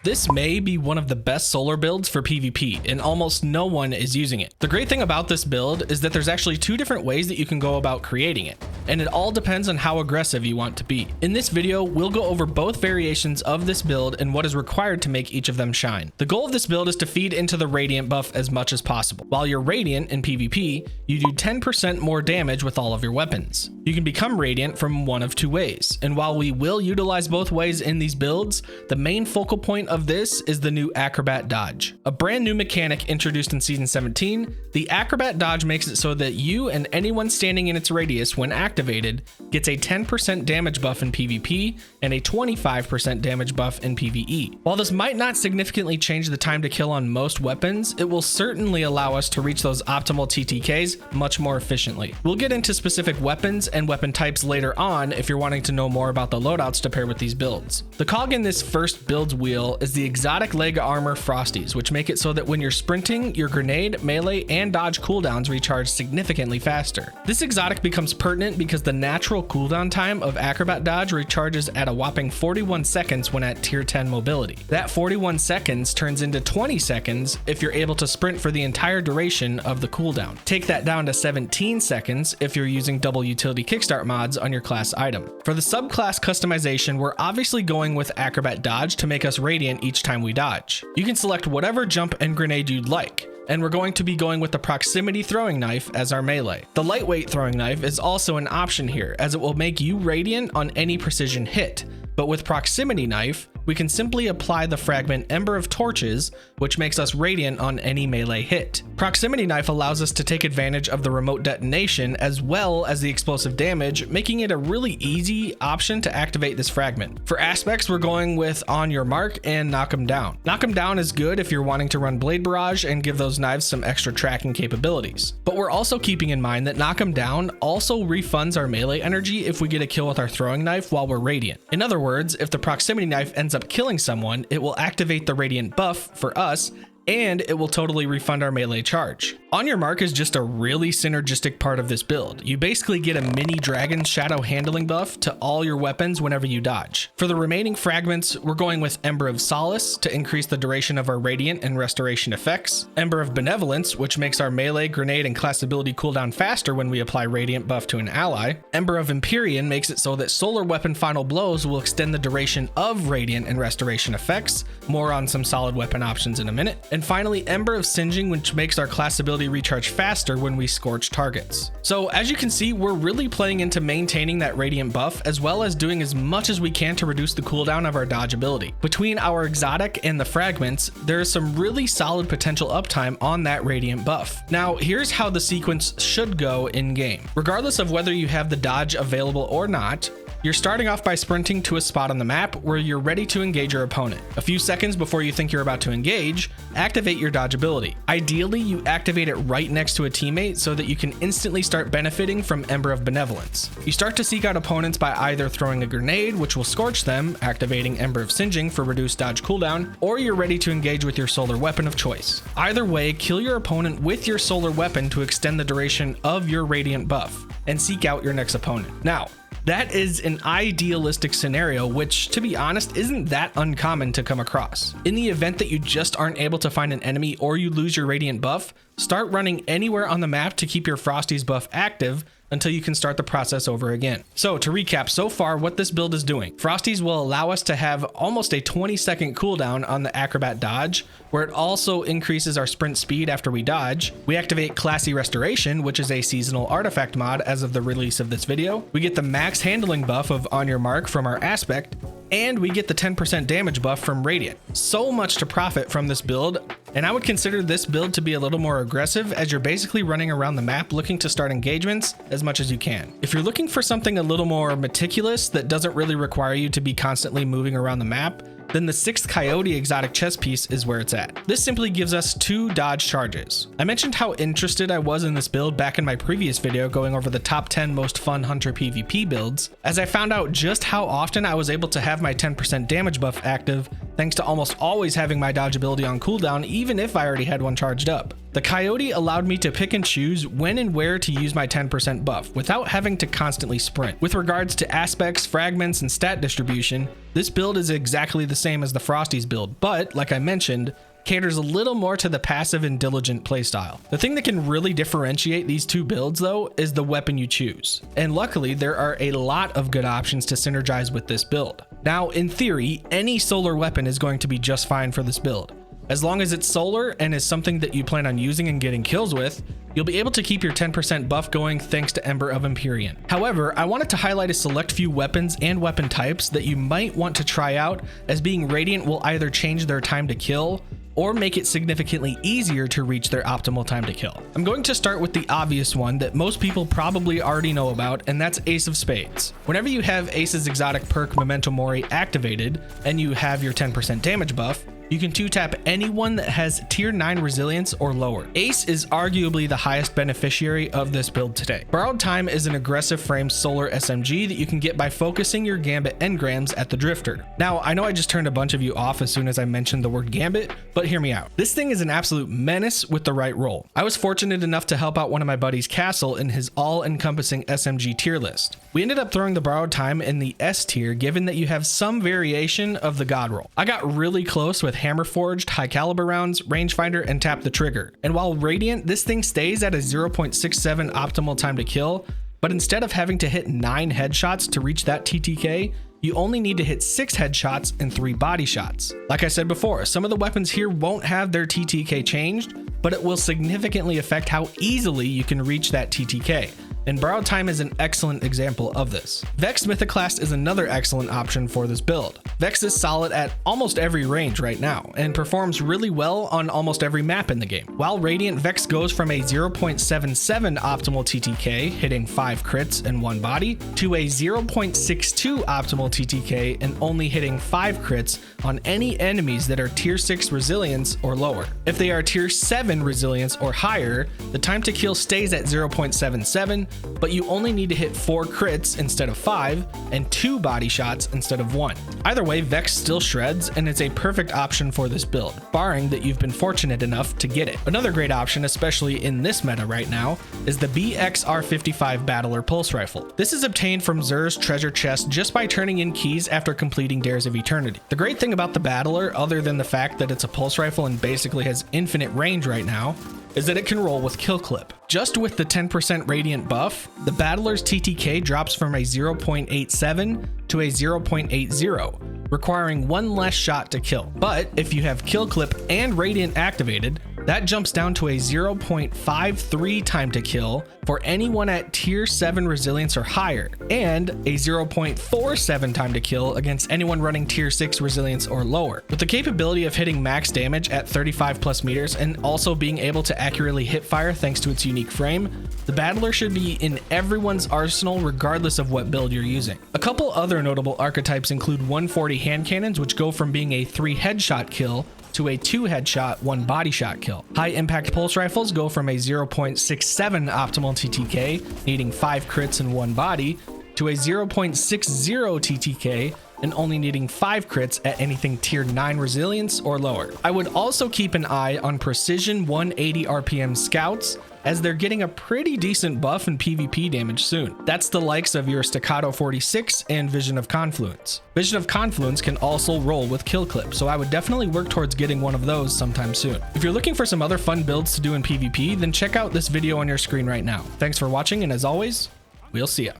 This may be one of the best solar builds for PvP, and almost no one is using it. The great thing about this build is that there's actually two different ways that you can go about creating it, and it all depends on how aggressive you want to be. In this video, we'll go over both variations of this build and what is required to make each of them shine. The goal of this build is to feed into the Radiant buff as much as possible. While you're Radiant in PvP, you do 10% more damage with all of your weapons. You can become Radiant from one of two ways, and while we will utilize both ways in these builds, the main focal point of this is the new Acrobat Dodge. A brand new mechanic introduced in Season 17, the Acrobat Dodge makes it so that you and anyone standing in its radius when activated gets a 10% damage buff in PvP and a 25% damage buff in PvE. While this might not significantly change the time to kill on most weapons, it will certainly allow us to reach those optimal TTKs much more efficiently. We'll get into specific weapons and weapon types later on if you're wanting to know more about the loadouts to pair with these builds. The cog in this first build's wheel is the exotic leg armor Frosties, which make it so that when you're sprinting, your grenade, melee, and dodge cooldowns recharge significantly faster. This exotic becomes pertinent because the natural cooldown time of Acrobat Dodge recharges at a whopping 41 seconds when at tier 10 mobility. That 41 seconds turns into 20 seconds if you're able to sprint for the entire duration of the cooldown. Take that down to 17 seconds if you're using double utility kickstart mods on your class item. For the subclass customization, we're obviously going with Acrobat Dodge to make us Radiant each time we dodge. You can select whatever jump and grenade you'd like, and we're going to be going with the proximity throwing knife as our melee. The lightweight throwing knife is also an option here, as it will make you Radiant on any precision hit, but with proximity knife, we can simply apply the fragment Ember of Torches, which makes us Radiant on any melee hit. Proximity knife allows us to take advantage of the remote detonation as well as the explosive damage, making it a really easy option to activate this fragment. For aspects, we're going with On Your Mark and Knock 'em Down. Knock 'em Down is good if you're wanting to run Blade Barrage and give those knives some extra tracking capabilities. But we're also keeping in mind that Knock 'em Down also refunds our melee energy if we get a kill with our throwing knife while we're Radiant. In other words, if the proximity knife ends up killing someone, it will activate the Radiant buff for us, and it will totally refund our melee charge. On Your Mark is just a really synergistic part of this build. You basically get a mini dragon shadow handling buff to all your weapons whenever you dodge. For the remaining fragments, we're going with Ember of Solace to increase the duration of our Radiant and Restoration effects, Ember of Benevolence, which makes our melee, grenade, and class ability cooldown faster when we apply Radiant buff to an ally, Ember of Empyrean makes it so that solar weapon final blows will extend the duration of Radiant and Restoration effects, more on some solid weapon options in a minute, and finally Ember of Singeing, which makes our class ability recharge faster when we scorch targets. So as you can see, we're really playing into maintaining that Radiant buff as well as doing as much as we can to reduce the cooldown of our dodge ability. Between our exotic and the fragments, there is some really solid potential uptime on that Radiant buff. Now here's how the sequence should go in game. Regardless of whether you have the dodge available or not, you're starting off by sprinting to a spot on the map where you're ready to engage your opponent. A few seconds before you think you're about to engage, activate your dodge ability. Ideally, you activate it right next to a teammate so that you can instantly start benefiting from Ember of Benevolence. You start to seek out opponents by either throwing a grenade, which will scorch them, activating Ember of Singeing for reduced dodge cooldown, or you're ready to engage with your solar weapon of choice. Either way, kill your opponent with your solar weapon to extend the duration of your Radiant buff, and seek out your next opponent. Now, that is an idealistic scenario, which, to be honest, isn't that uncommon to come across. In the event that you just aren't able to find an enemy or you lose your Radiant buff, start running anywhere on the map to keep your Frosties buff active until you can start the process over again. So to recap, so far what this build is doing, Frosties will allow us to have almost a 20-second cooldown on the Acrobat Dodge, where it also increases our sprint speed after we dodge. We activate Classy Restoration, which is a seasonal artifact mod as of the release of this video. We get the max handling buff of On Your Mark from our aspect, and we get the 10% damage buff from Radiant. So much to profit from this build, and I would consider this build to be a little more aggressive as you're basically running around the map looking to start engagements as much as you can. If you're looking for something a little more meticulous that doesn't really require you to be constantly moving around the map, then the 6th Coyote exotic chest piece is where it's at. This simply gives us 2 dodge charges. I mentioned how interested I was in this build back in my previous video going over the top 10 most fun hunter PvP builds, as I found out just how often I was able to have my 10% damage buff active thanks to almost always having my dodge ability on cooldown even if I already had one charged up. The Coyote allowed me to pick and choose when and where to use my 10% buff without having to constantly sprint. With regards to aspects, fragments, and stat distribution, this build is exactly the same as the Frosty's build, but like I mentioned, caters a little more to the passive and diligent playstyle. The thing that can really differentiate these two builds though is the weapon you choose. And luckily there are a lot of good options to synergize with this build. Now in theory, any solar weapon is going to be just fine for this build. As long as it's solar and is something that you plan on using and getting kills with, you'll be able to keep your 10% buff going thanks to Ember of Empyrean. However, I wanted to highlight a select few weapons and weapon types that you might want to try out, as being Radiant will either change their time to kill or make it significantly easier to reach their optimal time to kill. I'm going to start with the obvious one that most people probably already know about, and that's Ace of Spades. Whenever you have Ace's exotic perk Memento Mori activated and you have your 10% damage buff, you can 2-tap anyone that has tier 9 resilience or lower. Ace is arguably the highest beneficiary of this build today. Borrowed Time is an aggressive frame solar SMG that you can get by focusing your Gambit engrams at the Drifter. Now, I know I just turned a bunch of you off as soon as I mentioned the word Gambit, but hear me out. This thing is an absolute menace with the right roll. I was fortunate enough to help out one of my buddies, Castle, in his all-encompassing SMG tier list. We ended up throwing the Borrowed Time in the S tier, given that you have some variation of the God roll. I got really close with hammer forged, high caliber rounds, rangefinder, and tap the trigger. And while Radiant, this thing stays at a 0.67 optimal time to kill, but instead of having to hit 9 headshots to reach that TTK, you only need to hit 6 headshots and 3 body shots. Like I said before, some of the weapons here won't have their TTK changed, but it will significantly affect how easily you can reach that TTK. And Borrowed Time is an excellent example of this. Vex Mythoclast is another excellent option for this build. Vex is solid at almost every range right now, and performs really well on almost every map in the game. While Radiant, Vex goes from a 0.77 optimal TTK, hitting 5 crits and 1 body, to a 0.62 optimal TTK and only hitting 5 crits on any enemies that are tier 6 resilience or lower. If they are tier 7 resilience or higher, the time to kill stays at 0.77, but you only need to hit 4 crits instead of 5 and 2 body shots instead of 1. Either way, Vex still shreds, and it's a perfect option for this build, barring that you've been fortunate enough to get it. Another great option, especially in this meta right now, is the BXR55 Battler Pulse Rifle. This is obtained from Xur's treasure chest just by turning in keys after completing Dares of Eternity. The great thing about the Battler, other than the fact that it's a pulse rifle and basically has infinite range right now, is that it can roll with kill clip. Just with the 10% Radiant buff, the Battler's TTK drops from a 0.87 to a 0.80, requiring 1 less shot to kill. But if you have kill clip and Radiant activated, that jumps down to a 0.53 time to kill for anyone at tier 7 resilience or higher, and a 0.47 time to kill against anyone running tier 6 resilience or lower. With the capability of hitting max damage at 35 plus meters and also being able to accurately hip fire thanks to its unique frame, the Battler should be in everyone's arsenal regardless of what build you're using. A couple other notable archetypes include 140 hand cannons, which go from being a 3 headshot kill to a 2 headshot, 1 body shot kill. High impact pulse rifles go from a 0.67 optimal TTK, needing 5 crits and 1 body, to a 0.60 TTK and only needing 5 crits at anything tier 9 resilience or lower. I would also keep an eye on precision 180 RPM scouts, as they're getting a pretty decent buff in PvP damage soon. That's the likes of your Staccato 46 and Vision of Confluence. Vision of Confluence can also roll with kill clip, so I would definitely work towards getting one of those sometime soon. If you're looking for some other fun builds to do in PvP, then check out this video on your screen right now. Thanks for watching, and as always, we'll see ya.